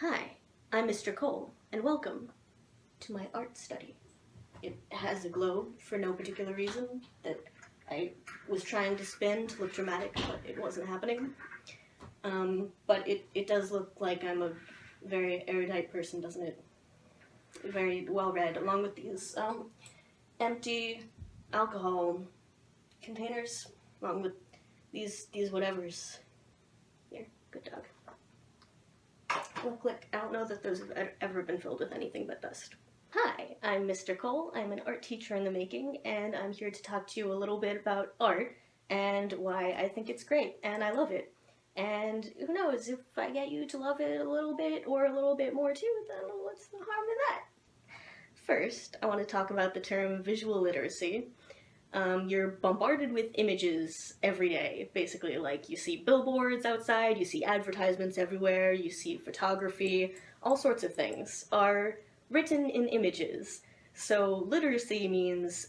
Hi, I'm Mr. Cole, and welcome to my art study. It has a globe for no particular reason that I was trying to spin to look dramatic, but it wasn't happening. But it does look like I'm a very erudite person, doesn't it? Very well read, along with these empty alcohol containers, along with these whatevers. Here, good dog. Click. I don't know that those have ever been filled with anything but dust. Hi, I'm Mr. Cole. I'm an art teacher in the making, and I'm here to talk to you a little bit about art and why I think it's great and I love it. And who knows, if I get you to love it a little bit or a little bit more too, then what's the harm in that? First, I want to talk about the term visual literacy. You're bombarded with images every day, basically. Like, you see billboards outside, you see advertisements everywhere, you see photography, all sorts of things are written in images. So literacy means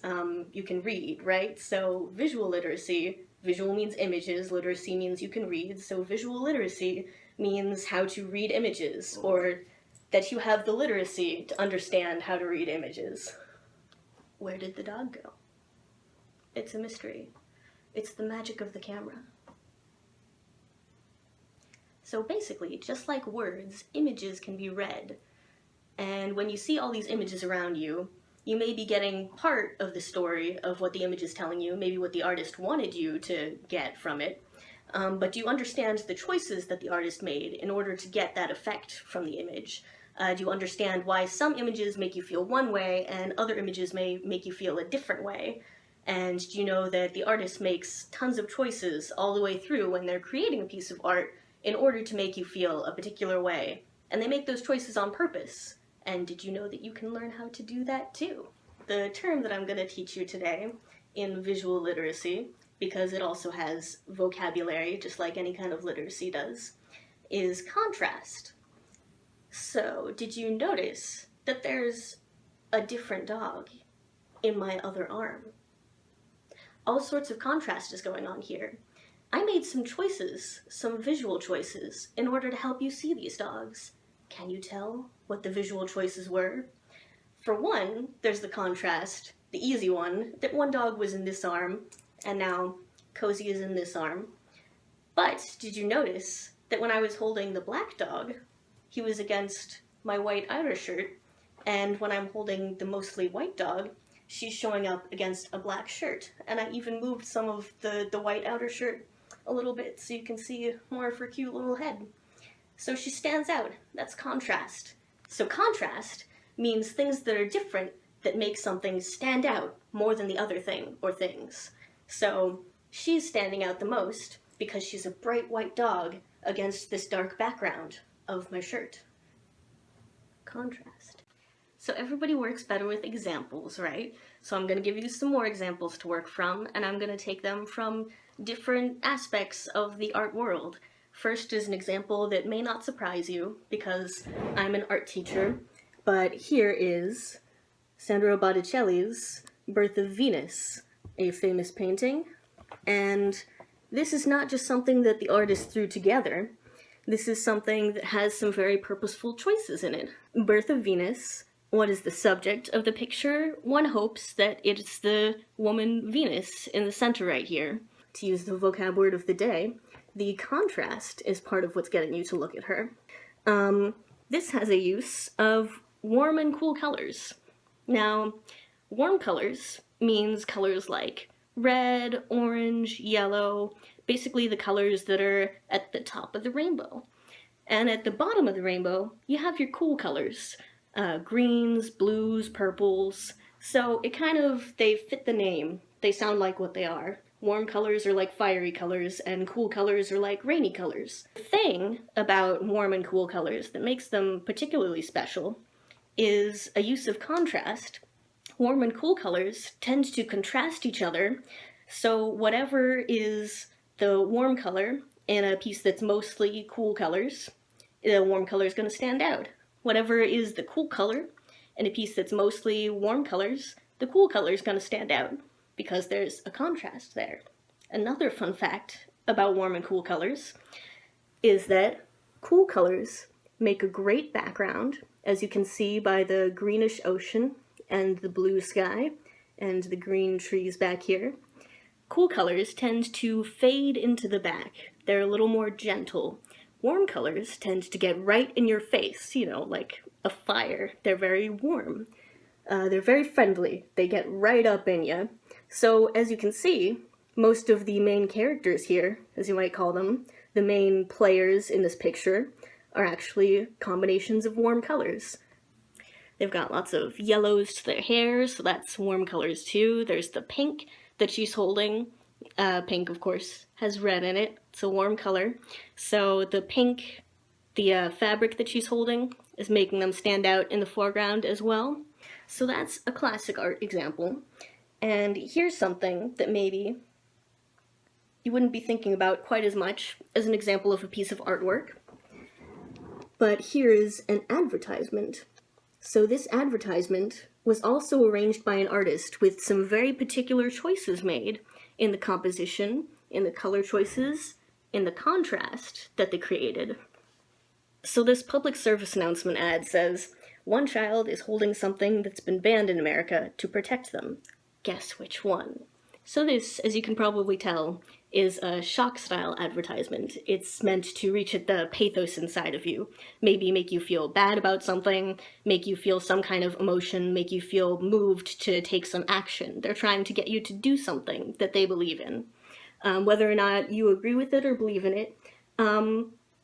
you can read, right? So visual literacy, visual means images, literacy means you can read, so visual literacy means how to read images, or that you have the literacy to understand how to read images. Where did the dog go? It's a mystery. It's the magic of the camera. So basically, just like words, images can be read. And when you see all these images around you, you may be getting part of the story of what the image is telling you, maybe what the artist wanted you to get from it. But do you understand the choices that the artist made in order to get that effect from the image? Do you understand why some images make you feel one way and other images may make you feel a different way? And do you know that the artist makes tons of choices all the way through when they're creating a piece of art in order to make you feel a particular way? And they make those choices on purpose. And did you know that you can learn how to do that too? The term that I'm going to teach you today in visual literacy, because it also has vocabulary just like any kind of literacy does, is contrast. So, did you notice that there's a different dog in my other arm? All sorts of contrast is going on here. I made some choices, some visual choices, in order to help you see these dogs. Can you tell what the visual choices were? For one, there's the contrast, the easy one, that one dog was in this arm, and now Cozy is in this arm. But did you notice that when I was holding the black dog, he was against my white outer shirt, and when I'm holding the mostly white dog, she's showing up against a black shirt. And I even moved some of the white outer shirt a little bit so you can see more of her cute little head. So she stands out. That's contrast. So contrast means things that are different that make something stand out more than the other thing or things. So she's standing out the most because she's a bright white dog against this dark background of my shirt. Contrast. So everybody works better with examples, right? So I'm going to give you some more examples to work from, and I'm going to take them from different aspects of the art world. First is an example that may not surprise you, because I'm an art teacher, but here is Sandro Botticelli's Birth of Venus, a famous painting, and this is not just something that the artist threw together. This is something that has some very purposeful choices in it. Birth of Venus. What is the subject of the picture? One hopes that it's the woman Venus in the center right here. To use the vocab word of the day, the contrast is part of what's getting you to look at her. This has a use of warm and cool colors. Now, warm colors means colors like red, orange, yellow, basically the colors that are at the top of the rainbow. And at the bottom of the rainbow, you have your cool colors. Greens, blues, purples. So it kind of, they fit the name. They sound like what they are. Warm colors are like fiery colors, and cool colors are like rainy colors. The thing about warm and cool colors that makes them particularly special is a use of contrast. Warm and cool colors tend to contrast each other, so whatever is the warm color in a piece that's mostly cool colors, the warm color is going to stand out. Whatever is the cool color in a piece that's mostly warm colors, the cool color is going to stand out because there's a contrast there. Another fun fact about warm and cool colors is that cool colors make a great background, as you can see by the greenish ocean and the blue sky and the green trees back here. Cool colors tend to fade into the back. They're a little more gentle. Warm colors tend to get right in your face, you know, like a fire. They're very warm. They're very friendly. They get right up in you. So, as you can see, most of the main characters here, as you might call them, the main players in this picture, are actually combinations of warm colors. They've got lots of yellows to their hair, so that's warm colors too. There's the pink that she's holding. Pink, of course, has red in it. It's a warm color. So the pink, the fabric that she's holding, is making them stand out in the foreground as well. So that's a classic art example. And here's something that maybe you wouldn't be thinking about quite as much as an example of a piece of artwork. But here's an advertisement. So this advertisement was also arranged by an artist with some very particular choices made in the composition, in the color choices, in the contrast that they created. So this public service announcement ad says, "One child is holding something that's been banned in America to protect them. Guess which one?" So this, as you can probably tell, is a shock-style advertisement. It's meant to reach at the pathos inside of you. Maybe make you feel bad about something, make you feel some kind of emotion, make you feel moved to take some action. They're trying to get you to do something that they believe in. Whether or not you agree with it or believe in it,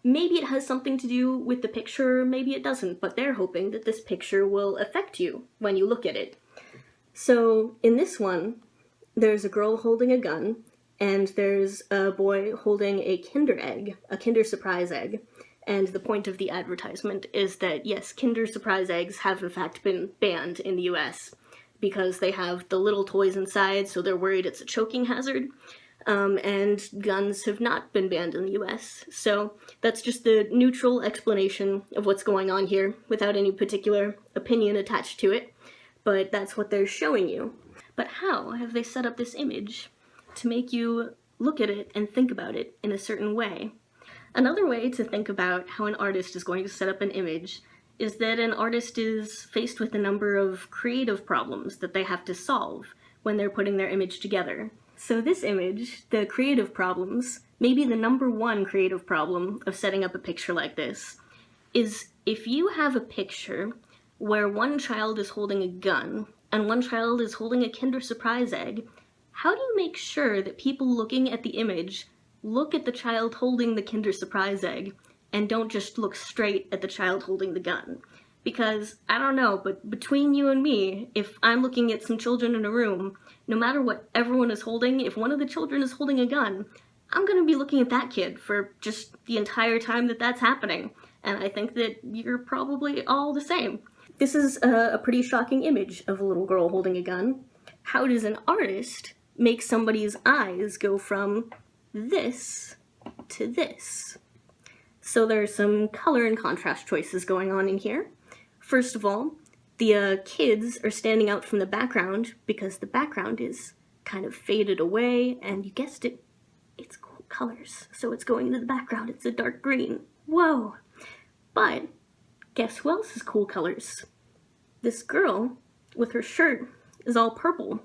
maybe it has something to do with the picture, maybe it doesn't, but they're hoping that this picture will affect you when you look at it. So, in this one, there's a girl holding a gun, and there's a boy holding a Kinder egg, a Kinder Surprise egg. And the point of the advertisement is that, yes, Kinder Surprise eggs have in fact been banned in the US because they have the little toys inside, so they're worried it's a choking hazard. And guns have not been banned in the US. So that's just the neutral explanation of what's going on here, without any particular opinion attached to it. But that's what they're showing you. But how have they set up this image to make you look at it and think about it in a certain way? Another way to think about how an artist is going to set up an image is that an artist is faced with a number of creative problems that they have to solve when they're putting their image together. So this image, the creative problems, maybe the number one creative problem of setting up a picture like this, is if you have a picture where one child is holding a gun and one child is holding a Kinder Surprise egg, how do you make sure that people looking at the image look at the child holding the Kinder Surprise egg and don't just look straight at the child holding the gun? Because, I don't know, but between you and me, if I'm looking at some children in a room, no matter what everyone is holding, if one of the children is holding a gun, I'm going to be looking at that kid for just the entire time that that's happening. And I think that you're probably all the same. This is a pretty shocking image of a little girl holding a gun. How does an artist make somebody's eyes go from this to this? So there are some color and contrast choices going on in here. First of all, the kids are standing out from the background because the background is kind of faded away, and you guessed it, it's cool colors. So it's going into the background, it's a dark green. Whoa! But guess who else is cool colors? This girl with her shirt is all purple.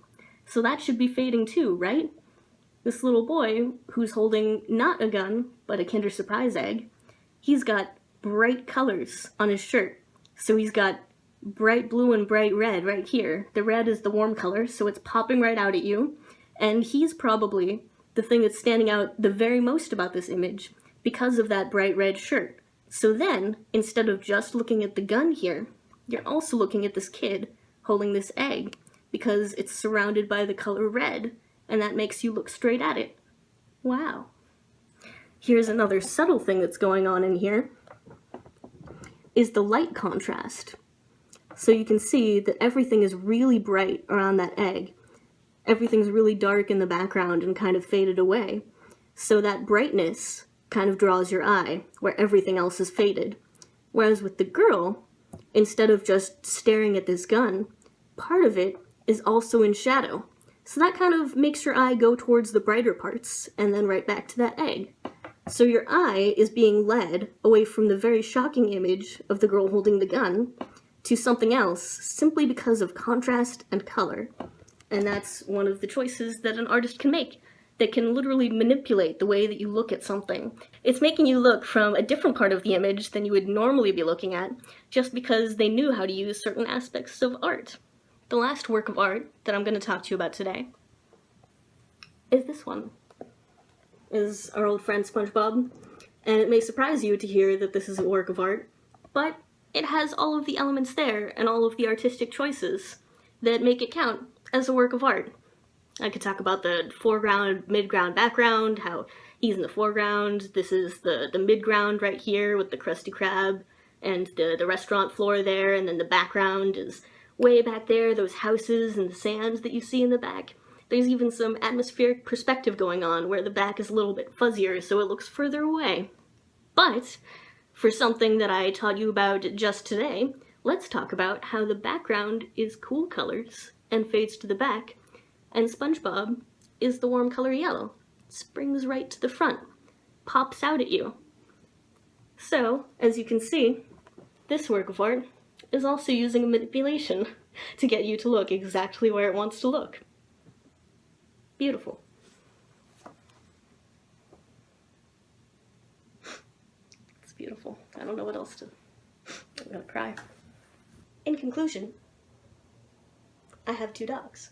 So that should be fading too, right? This little boy who's holding not a gun, but a Kinder Surprise egg, he's got bright colors on his shirt. So he's got bright blue and bright red right here. The red is the warm color, so it's popping right out at you. And he's probably the thing that's standing out the very most about this image because of that bright red shirt. So then, instead of just looking at the gun here, you're also looking at this kid holding this egg because it's surrounded by the color red, and that makes you look straight at it. Wow. Here's another subtle thing that's going on in here, is the light contrast. So you can see that everything is really bright around that egg. Everything's really dark in the background and kind of faded away. So that brightness kind of draws your eye, where everything else is faded. Whereas with the girl, instead of just staring at this gun, part of it is also in shadow. So that kind of makes your eye go towards the brighter parts, and then right back to that egg. So your eye is being led away from the very shocking image of the girl holding the gun to something else simply because of contrast and color. And that's one of the choices that an artist can make, that can literally manipulate the way that you look at something. It's making you look from a different part of the image than you would normally be looking at, just because they knew how to use certain aspects of art. The last work of art that I'm going to talk to you about today is this one. Is our old friend SpongeBob. And it may surprise you to hear that this is a work of art, but it has all of the elements there and all of the artistic choices that make it count as a work of art. I could talk about the foreground, midground, background, how he's in the foreground, this is the midground right here with the Krusty Krab and the restaurant floor there, and then the background is way back there, those houses and the sand that you see in the back. There's even some atmospheric perspective going on where the back is a little bit fuzzier so it looks further away. But for something that I taught you about just today, let's talk about how the background is cool colors and fades to the back, and SpongeBob is the warm color yellow, springs right to the front, pops out at you. So, as you can see, this work of art is also using manipulation to get you to look exactly where it wants to look. Beautiful. It's beautiful. I don't know what else to... I'm gonna cry. In conclusion, I have 2 dogs.